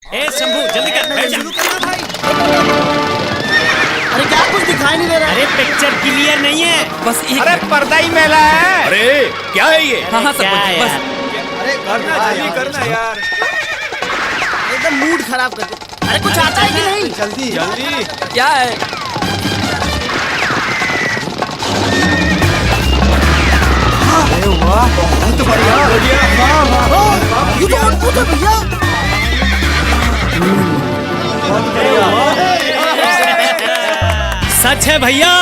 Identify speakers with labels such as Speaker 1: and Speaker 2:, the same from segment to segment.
Speaker 1: ए शंभू जल्दी कर, बैठ जा।
Speaker 2: शुरू करना भाई। अरे क्या कुछ दिखाई नहीं दे रहा है।
Speaker 1: अरे पिक्चर क्लियर नहीं है,
Speaker 3: बस एक
Speaker 4: अरे पर्दा ही मेला है।
Speaker 5: अरे क्या है ये?
Speaker 3: हाँ हाँ सब
Speaker 1: क्या
Speaker 3: कुछ, बस
Speaker 1: यार?
Speaker 2: अरे
Speaker 4: करना जल्दी करना यार।
Speaker 2: एकदम मूड खराब कर दे। अरे कुछ आता है कि नहीं?
Speaker 4: जल्दी जल्दी।
Speaker 3: क्या है?
Speaker 4: अरे वाह बहुत बढ़िया।
Speaker 2: ये तो अद्भुत है भैया।
Speaker 1: सच है भैया,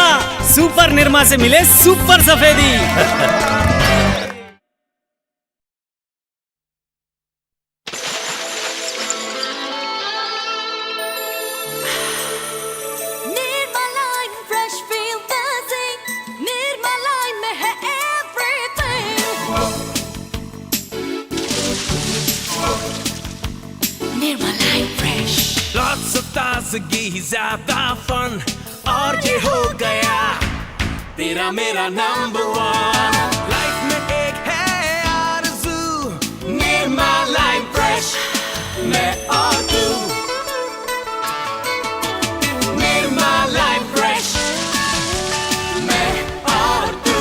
Speaker 1: सुपर निर्मा से मिले सुपर सफेदी।
Speaker 6: Nirma Line, fresh feel dancing. Nirma Line में है everything. Nirma Line fresh.
Speaker 7: Lots of ताजगी ज्यादा फन और ये हो गया तेरा मेरा नंबर वन। लाइफ में एक है आरज़ू, निर्मा लाइन फ्रेश, मैं और तू। निर्मा लाइन फ्रेश, मैं और तू।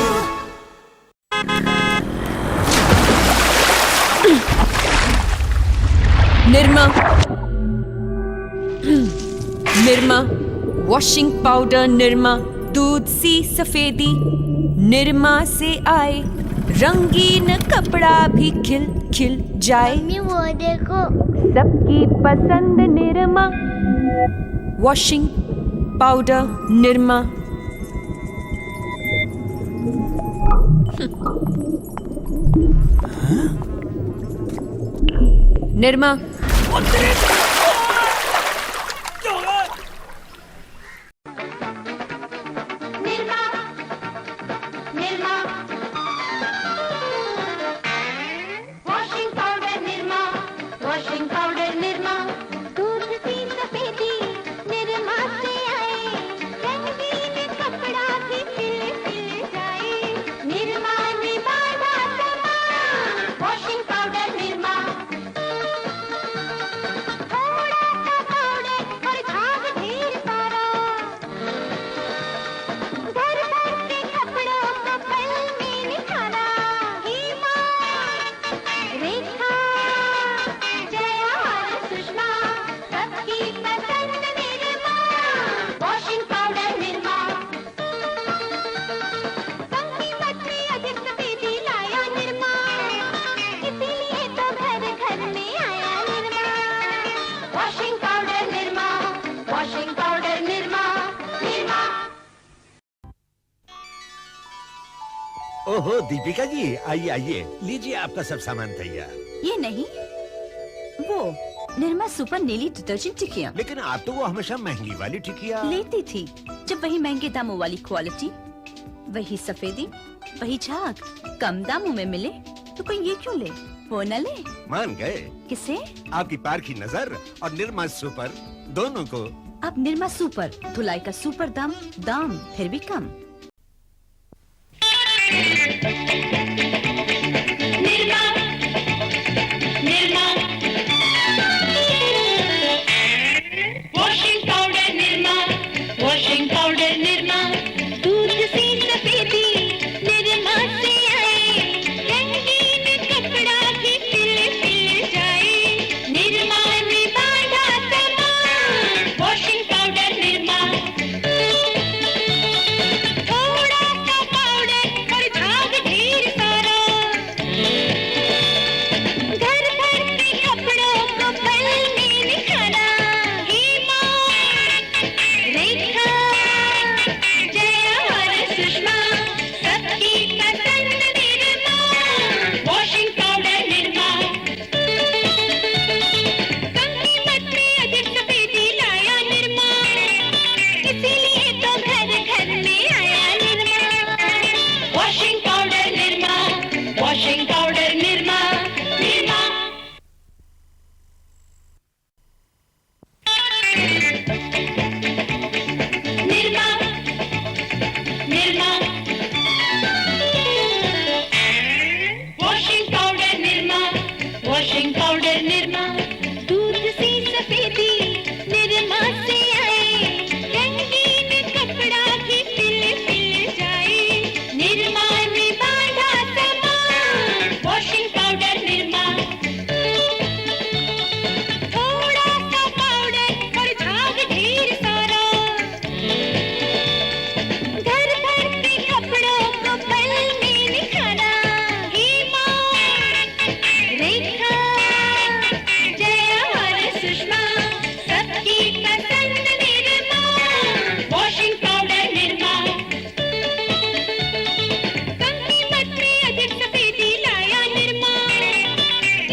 Speaker 6: Nirma. Nirma. Washing powder Nirma, दूध सी सफेदी निरमा से आए, रंगीन कपड़ा भी खिल खिल जाए।
Speaker 8: वो देखो
Speaker 6: सबकी पसंद Nirma, washing powder Nirma. Nirma.
Speaker 8: Nirma Nirma washing powder Nirma, washing powder Nirma, दूध सी सफेदी निर्मा से आए, रंगीन कपड़ा भी खिल खिल जाए। निर्मा निभाना समा, वॉशिंग पाउडर निर्मा। थोड़ा सा पाउडर और झाग ढेर सारा, घर भर के कपड़ों को पल में निखारा। हीमा, रेखा, जया और सुषमा, सबकी पसंद निर्मा, वॉशिंग पाउडर निर्मा। संगीत में अधिक सफेदी लाया निर्मा, इसीलिए तो घर घर में आया Nirma. Washing powder Nirma, washing powder Nirma, Nirma.
Speaker 5: ओहो दीपिका जी, आइए आइए, लीजिए आपका सब सामान तैयार।
Speaker 9: ये नहीं, वो निर्मा सुपर नीली डिटर्जेंट टिकिया
Speaker 5: लेकिन आप तो वो हमेशा महंगी वाली टिकिया।
Speaker 9: लेती थी, जब वही महंगे दामों वाली क्वालिटी, वही सफेदी, वही झाग कम दामों में मिले तो कोई ये क्यों ले? वो न ले।
Speaker 5: मान गए
Speaker 9: किसे?
Speaker 5: आपकी पारखी नजर और निर्मा सुपर दोनों को।
Speaker 9: अब निर्मा सुपर, धुलाई का सुपर दाम, दाम फिर भी कम।
Speaker 8: Nirma Nirma washing powder Nirma, washing powder Nirma, दूध सी सफेदी निर्मा से आए, रंगीन कपड़ा भी खिल खिल जाए। निर्मा निभाना समा, वॉशिंग पाउडर निर्मा। थोड़ा सा पाउडर और झाग ढेर सारा,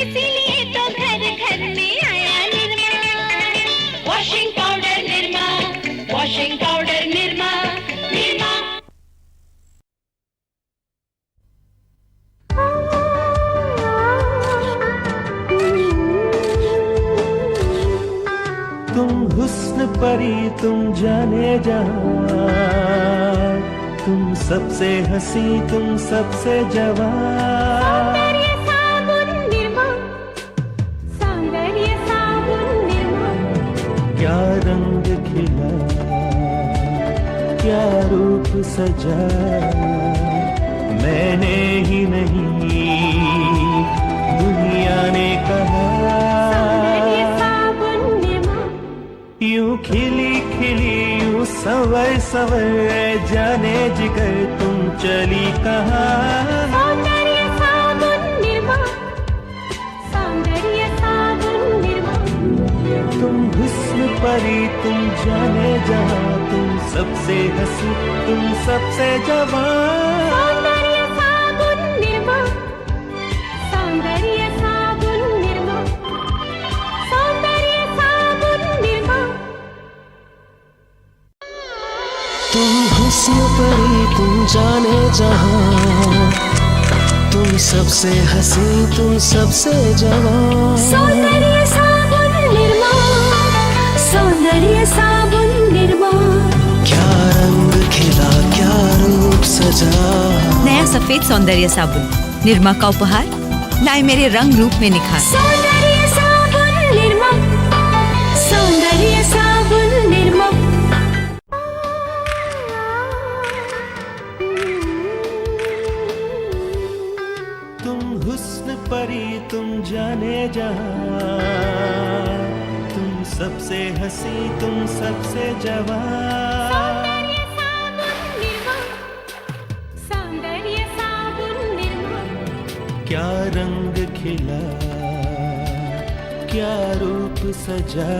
Speaker 8: इसीलिए तो घर घर में आया Nirma. Washing powder Nirma, washing powder Nirma, Nirma.
Speaker 3: तुम हुस्न परी तुम जाने जहां, तुम सबसे हंसी तुम सबसे जवान।
Speaker 8: सौंदर्य साबुन निरमा, सौंदर्य साबुन निरमा।
Speaker 3: क्या रंग खिला क्या रूप सजा, मैंने ही नहीं दुनिया ने कहा।
Speaker 8: सौंदर्य साबुन निरमा।
Speaker 3: यूं खिली खिली यूं सवर सवर जाने जिगर तुम चली कहाँ।
Speaker 8: सौंदर्य साबुन निरमा, सौंदर्य साबुन निरमा।
Speaker 3: तुम हुस्न परी तुम जाने जहां, तुम सबसे हंसी तुम सबसे जवान।
Speaker 8: सौंदर्य साबुन निरमा, सौंदर्य साबुन निरमा, सौंदर्य साबुन निरमा।
Speaker 10: तुम हुस्न परी तुम जाने जहां, तुम सबसे हंसी तुम सबसे जवान।
Speaker 8: सौंदर्य साबुन निरमा, सौंदर्य साबुन निरमा।
Speaker 10: क्या रंग खिला क्या रूप सजा,
Speaker 9: नया सफेद सौंदर्य साबुन निरमा का उपहार लाए मेरे रंग रूप में निखार।
Speaker 8: सौंदर्य साबुन निरमा, सौंदर्य साबुन निरमा।
Speaker 3: तुम हुस्न परी तुम जाने जहां, तुम सबसे हंसी तुम सबसे जवान।
Speaker 8: सौंदर्य साबुन निरमा।
Speaker 3: क्या रंग खिला क्या रूप सजा,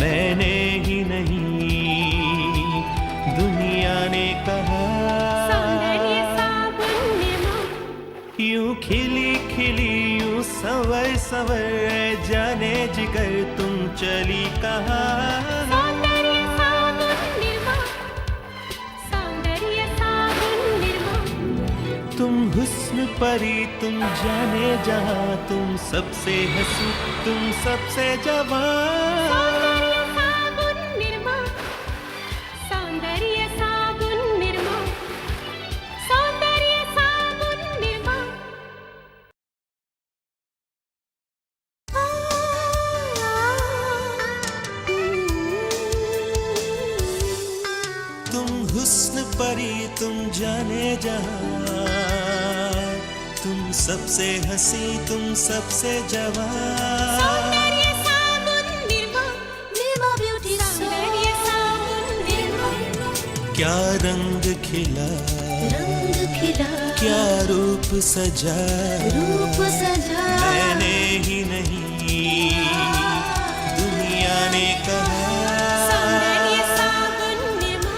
Speaker 3: मैंने ही नहीं दुनिया ने कहा।
Speaker 8: सौंदर्य साबुन निरमा।
Speaker 3: यूं खिली खिली यूं सवर सवर जाने जिगर तुम चली कहाँ।
Speaker 8: सौंदर्य साबुन निरमा, सौंदर्य साबुन निरमा।
Speaker 3: तुम हुस्न परी तुम जाने जहां, तुम सबसे हंसी तुम सबसे जवान।
Speaker 8: साबुन निरमा, सौंदर्य साबुन निरमा, सौंदर्य साबुन निरमा।
Speaker 3: तुम हुस्न परी तुम जाने जहां, तुम सबसे हंसी तुम सबसे जवान।
Speaker 8: सौंदर्य साबुन निरमा, निरमा ब्यूटी। सौंदर्य साबुन निरमा।
Speaker 3: क्या रंग खिला
Speaker 8: रंग खिला
Speaker 3: क्या रूप सजा,
Speaker 8: रूप सजा,
Speaker 3: मैंने ही नहीं दुनिया ने कहा।
Speaker 8: सौंदर्य साबुन निरमा।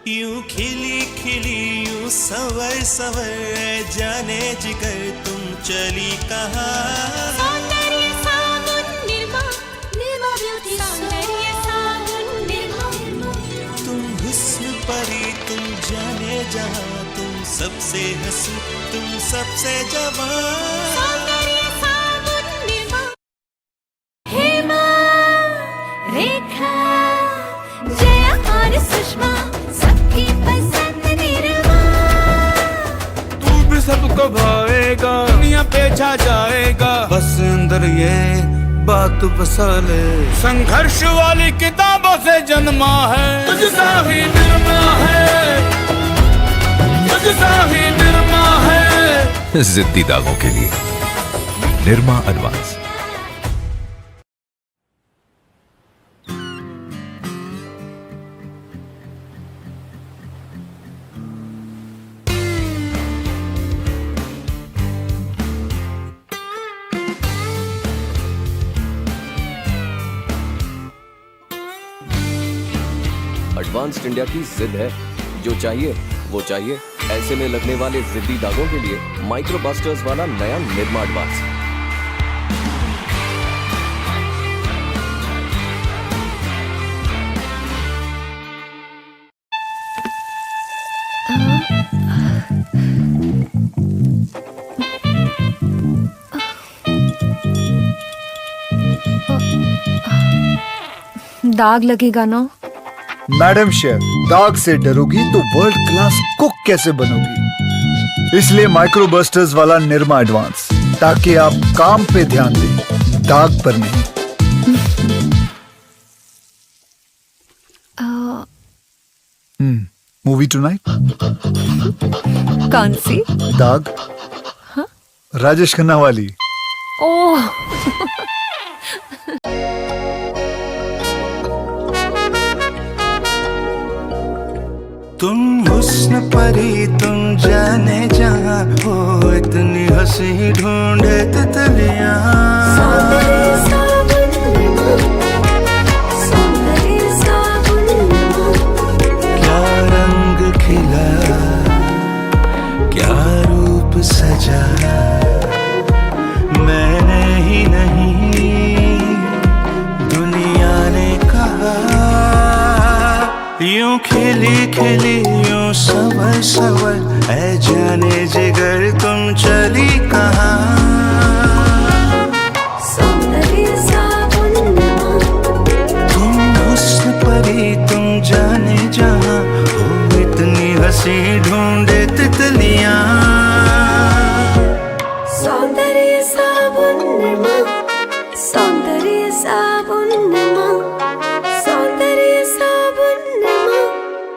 Speaker 3: यूं खिली खिली यूं सवर सवर जाने जिगर तुम चली कहाँ।
Speaker 8: सौंदर्य साबुन निरमा, निरमा ब्यूटी। सौंदर्य साबुन निरमा।
Speaker 3: तुम हुस्न परी तुम जाने जहां, तुम सबसे हंसी तुम सबसे जवान।
Speaker 8: सौंदर्य साबुन निरमा। हेमा, रेखा, जया और सुषमा सबकी पसंद निरमा।
Speaker 4: तू भी सबको भाएगा, दुनिया पे छा जाएगा, बस अंदर ये बात बसा ले। संघर्ष वाली किताबों से जन्मा है, तुझसा ही निर्मा है, तुझसा ही निर्मा है।
Speaker 11: जिद्दी दागों के लिए निर्मा एडवांस।
Speaker 12: एडवांस्ड इंडिया की जिद है, जो चाहिए वो चाहिए। ऐसे में लगने वाले जिद्दी दागों के लिए माइक्रो बस्टर्स वाला नया निरमा एडवांस।
Speaker 13: दाग लगेगा ना?
Speaker 14: मैडम शेफ, दाग से डरोगी तो वर्ल्ड क्लास कुक कैसे बनोगी? इसलिए माइक्रो बस्टर्स वाला निरमा एडवांस, ताकि आप काम पे ध्यान दें, दाग पर नहीं। Movie tonight?
Speaker 13: कौन सी?
Speaker 14: दाग।
Speaker 13: हाँ?
Speaker 14: राजेश खन्ना वाली।
Speaker 13: ओह
Speaker 3: तुम हुस्न परी तुम जाने जहाँ हो, इतनी हंसी ढूंढे तितलियाँ। क्या रंग खिला, क्या रूप सजा, मैंने ही नहीं दुनिया ने कहा। यूं खिली खिली यूं सवर सवर, ऐ जाने जिगर तुम चली कहाँ। तुम हुस्न परी तुम जाने जहाँ हो, इतनी हंसी ढूंढे तितलियाँ।
Speaker 6: सौंदर्य साबुन